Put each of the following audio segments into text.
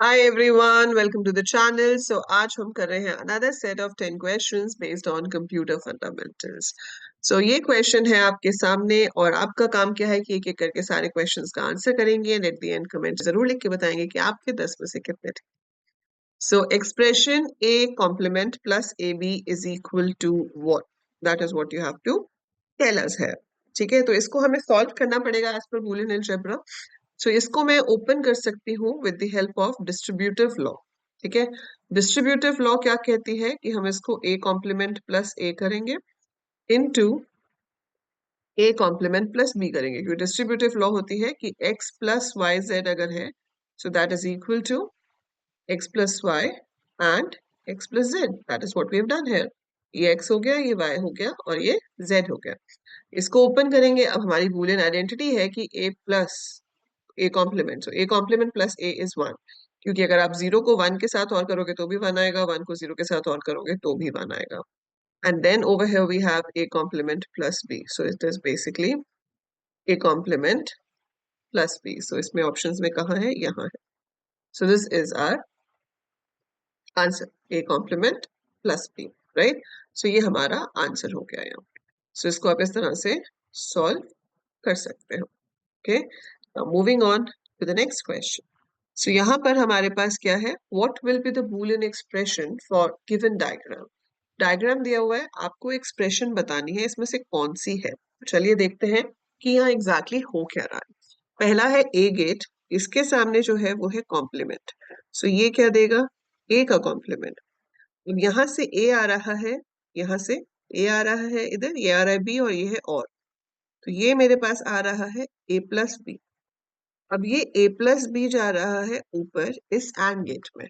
Hi everyone, welcome to the channel. So आज हम कर रहे हैं another set of 10 questions based on computer fundamentals. So ये question है आपके सामने और आपका काम क्या है कि एक एक करके सारे questions का आंसर करेंगे and at the end comment जरूर लिख के बताएंगे कि आपके 10 में से कितने थे. So expression A complement plus AB is equal to what? That is what you have to tell us here. ठीक है, तो इसको हमें solve करना पड़ेगा as per Boolean algebra. सो इसको मैं ओपन कर सकती हूँ with the help of distributive law. ठीक है, डिस्ट्रीब्यूटिव लॉ क्या कहती है कि हम इसको ए कॉम्प्लीमेंट प्लस ए करेंगे into A complement plus B करेंगे, क्योंकि डिस्ट्रीब्यूटिव लॉ होती है कि एक्स प्लस वाई जेड अगर है so that is equal to X plus Y and X plus Z. That is what we have done here. ये X हो गया, ये वाई हो गया और ये जेड हो गया. इसको ओपन करेंगे. अब हमारी बूलियन आइडेंटिटी है कि A plus A complement. So A complement plus A is one, क्योंकि अगर आप जीरो को वन के साथ और करोगे तो भी वन आएगा, वन को जीरो के साथ और करोगे तो भी वन आएगा. And then over here we have A complement plus B. So it is basically A complement plus B. So इसमें ऑप्शंस में कहाँ है, यहाँ है. So this is our answer, A complement plus B. Right, so ये हमारा answer हो गया यहाँ. सो इसको आप इस तरह से सॉल्व कर सकते हो. Okay, moving on to the next question. So यहाँ पर हमारे पास क्या है, what will be the Boolean expression for given diagram. Diagram दिया हुआ है, आपको एक्सप्रेशन बतानी है इसमें से कौन सी है. चलिए देखते हैं कि यहाँ एग्जैक्टली हो क्या रहा है. पहला है ए गेट, इसके सामने जो है वो है कॉम्प्लीमेंट. सो ये क्या देगा, ए का कॉम्प्लीमेंट. अब यहाँ से ए आ रहा है, यहाँ से ए आ रहा है, इधर ये आ रहा है बी और ये है और. तो ये मेरे पास आ रहा है ए प्लस बी. अब ये a प्लस बी जा रहा है ऊपर इस एंड गेट में.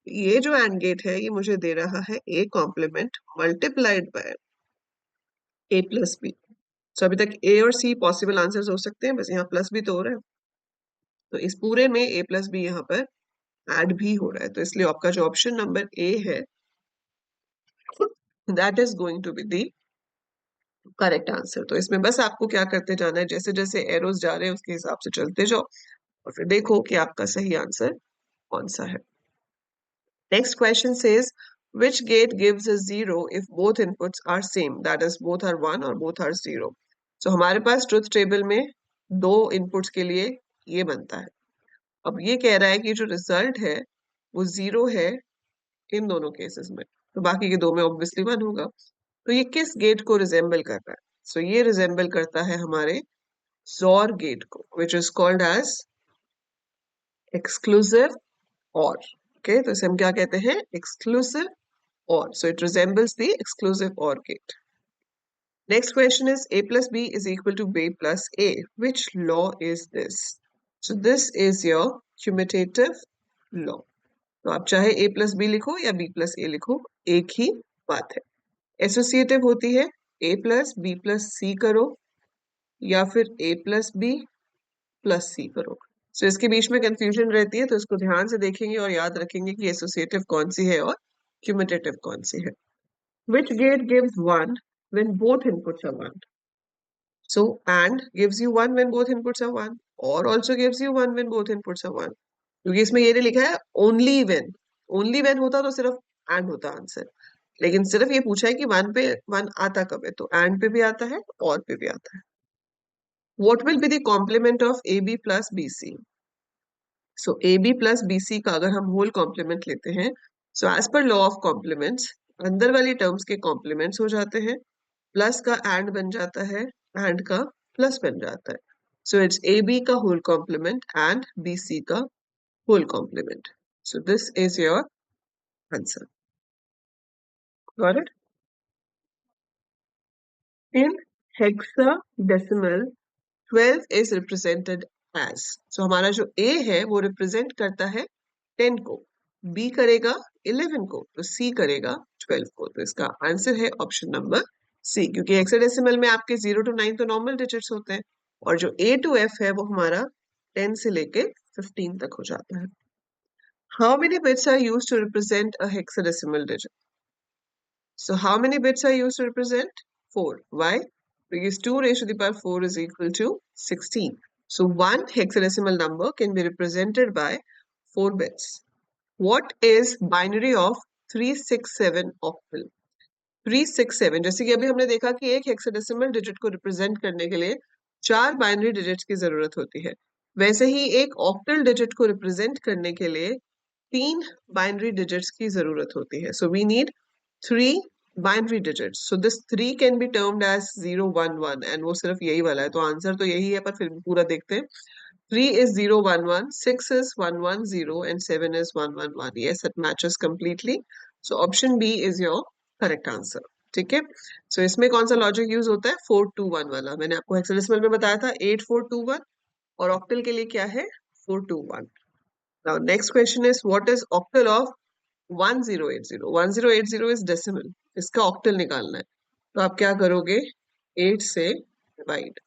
ये जो एंड गेट है ये मुझे दे रहा है a complement multiplied by a plus B. So अभी तक a और c पॉसिबल आंसर्स हो सकते हैं, बस यहाँ प्लस भी तो हो रहा है. तो इस पूरे में a प्लस बी यहाँ पर ऐड भी हो रहा है, तो इसलिए आपका जो ऑप्शन नंबर a है that is going to be the correct answer. तो इसमें बस आपको क्या करते जाना है, जैसे जैसे एरोज जा रहे हैं उसके हिसाब से चलते जाओ और फिर देखो कि आपका सही आंसर कौन सा है. Next question says, which gate gives a zero if both inputs are same? That is, both are one or both are zero. So हमारे पास ट्रुथ टेबल में दो इनपुट्स के लिए ये बनता है. अब ये कह रहा है कि जो रिजल्ट है वो जीरो है इन दोनों केसेस में, तो बाकी के दो में ऑब्वियसली वन होगा. तो ये किस गेट को रिजेंबल कर रहा है? सो ये रिजेंबल करता है हमारे जोर गेट को, which is called as exclusive or. Okay, तो इसे हम क्या कहते हैं, exclusive or. So it resembles the exclusive OR gate. Next question is a plus b is equal to b plus a. Which law is this? So this is your commutative law. तो आप चाहे a plus b लिखो या b plus a लिखो, एक ही बात है. Associative होती है a plus b plus c करो या फिर a plus b plus c करो. सो इसके बीच में कंफ्यूजन रहती है, तो इसको ध्यान से देखेंगे और याद रखेंगे कि एसोसिएटिव कौन सी है और क्यूमुटेटिव कौन सी है. Which gate gives 1 when both inputs are 1? So AND gives you 1 when both inputs are 1, or also gives you 1 when both inputs are 1. क्योंकि इसमें ये नहीं लिखा है only when. Only when होता तो सिर्फ AND होता आंसर, लेकिन सिर्फ ये पूछा है कि 1 पे 1 आता कब है, तो AND पे भी आता है और पे भी आता है. What will be the complement of AB plus BC? So AB plus BC का अगर हम होल कॉम्प्लीमेंट लेते हैं, so as per law of complements, अंदर वाली टर्म्स के कॉम्प्लीमेंट्स हो जाते हैं, प्लस का एंड बन जाता है, एंड का प्लस बन जाता है. सो इट्स ए बी का whole complement and B C का whole complement. So this is your answer. Got it. In hexadecimal 12 is represented as. So हमारा जो ए है वो रिप्रेजेंट करता है 10 को, बी करेगा 11 को, तो सी करेगा 12 को. तो इसका आंसर है ऑप्शन नंबर सी, क्योंकि हेक्साडेसिमल में आपके 0 to 9 तो नॉर्मल डिजिट्स होते हैं और जो ए टू एफ है वो हमारा 10 से लेके 15 तक हो जाता है. How many bits are used to represent a hexadecimal digit? So how many bits are used to represent? 4. Why? Because 2 raised to the power 4 is equal to 16. So one hexadecimal number can be represented by 4 bits. What is binary of 367 octal? 367, जैसे कि अभी हमने देखा कि एक hexadecimal digit को represent करने के लिए 4 बाइनरी डिजिट्स की जरूरत होती है, वैसे ही एक ऑक्टल डिजिट को रिप्रेजेंट करने के लिए 3 बाइनरी डिजिट्स की जरूरत होती है. So we need 3 binary digits. So this 3 can be termed as 011, and वो सिर्फ यही वाला है, तो आंसर तो यही है, पर फिर भी पूरा देखते हैं. 3 is 011, 6 is 110, and 7 is 111. Yes, it matches completely. So option B is your correct answer. ठीक है. So इसमें कौन सा लॉजिक यूज होता है? 421 वाला. मैंने आपको हेक्साडेसिमल में बताया था 8421, और ऑक्टल के लिए क्या है? 421. Now next question is, what is octal of 1080? 1080 is decimal. इसका ऑक्टल निकालना है. तो आप क्या करोगे? 8 से डिवाइड.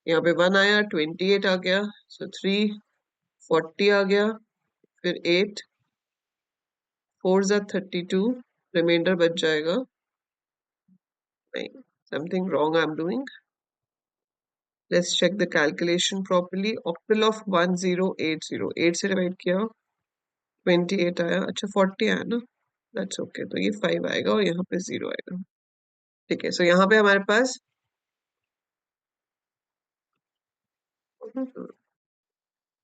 यहाँ पे 1 आया, 28 आ गया, सो 340 आ गया, फिर 8 4 ज़ा 32, रिमाइंडर बच जाएगा. नहीं, something wrong I am doing. Let's check the calculation properly. Octal of 1080, 8 से डिवाइड किया, 28 आया, अच्छा 40 आया ना, दैट्स ओके. तो ये 5 आएगा और यहाँ पे 0 आएगा. ठीक है. सो यहाँ पे हमारे पास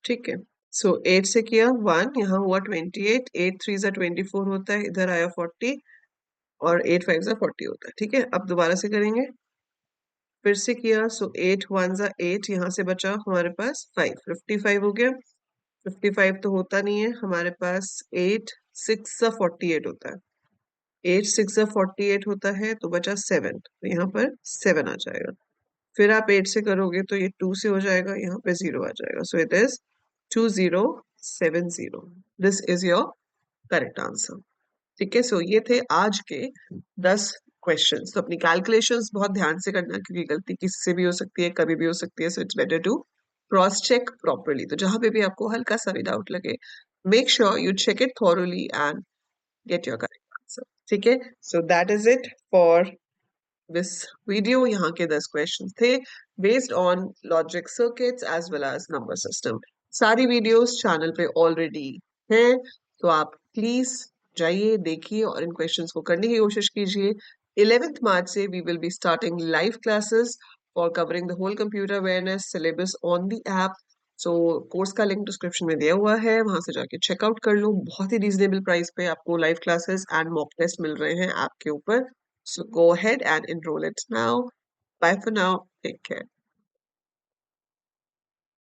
ठीक है. सो 8 से किया 1, यहाँ हुआ 28, 8 3 ज़ा 24 होता है, इधर आया 40, और 8 5 ज़ा 40 होता है. ठीक है. अब दोबारा से करेंगे. फिर से किया, सो 8 1 ज़ा 8, यहाँ से बचा हमारे पास 5, 55 हो गया. 55 तो होता नहीं है हमारे पास. 8 6 ज़ा 48 होता है. 8 6 ज़ा 48 होता है, तो बचा 7, तो यहाँ पर 7 आ जाएगा. फिर आप 8 से करोगे तो ये 2 से हो जाएगा, यहाँ पे 0 आ जाएगा. सो it is 2070. This is your correct answer. ठीक है. सो ये थे आज के 10 क्वेश्चंस. तो अपनी कैलकुलेशंस बहुत ध्यान से करना, क्योंकि गलती किसी से भी हो सकती है, कभी भी हो सकती है. So it's better to cross check properly. तो जहां पे भी आपको हल्का सा भी डाउट लगे, make sure you check it thoroughly and get your correct answer. ठीक है. So that is it for this video. यहाँ के 10 क्वेश्चन थे based on logic circuits as well as number system. सारी वीडियोस चैनल पे already हैं, तो आप प्लीज जाइए, देखिए और इन क्वेश्चंस को करने की कोशिश कीजिए. 11th मार्च से we will be starting live classes for covering the whole computer awareness syllabus on the app. So course का लिंक डिस्क्रिप्शन में दिया हुआ है, वहां से जाके चेकआउट कर लो. बहुत ही रीजनेबल प्राइस पे आपको live classes and mock test मिल रहे हैं ऐप के ऊपर. So go ahead and enroll it now. Bye for now. Take care.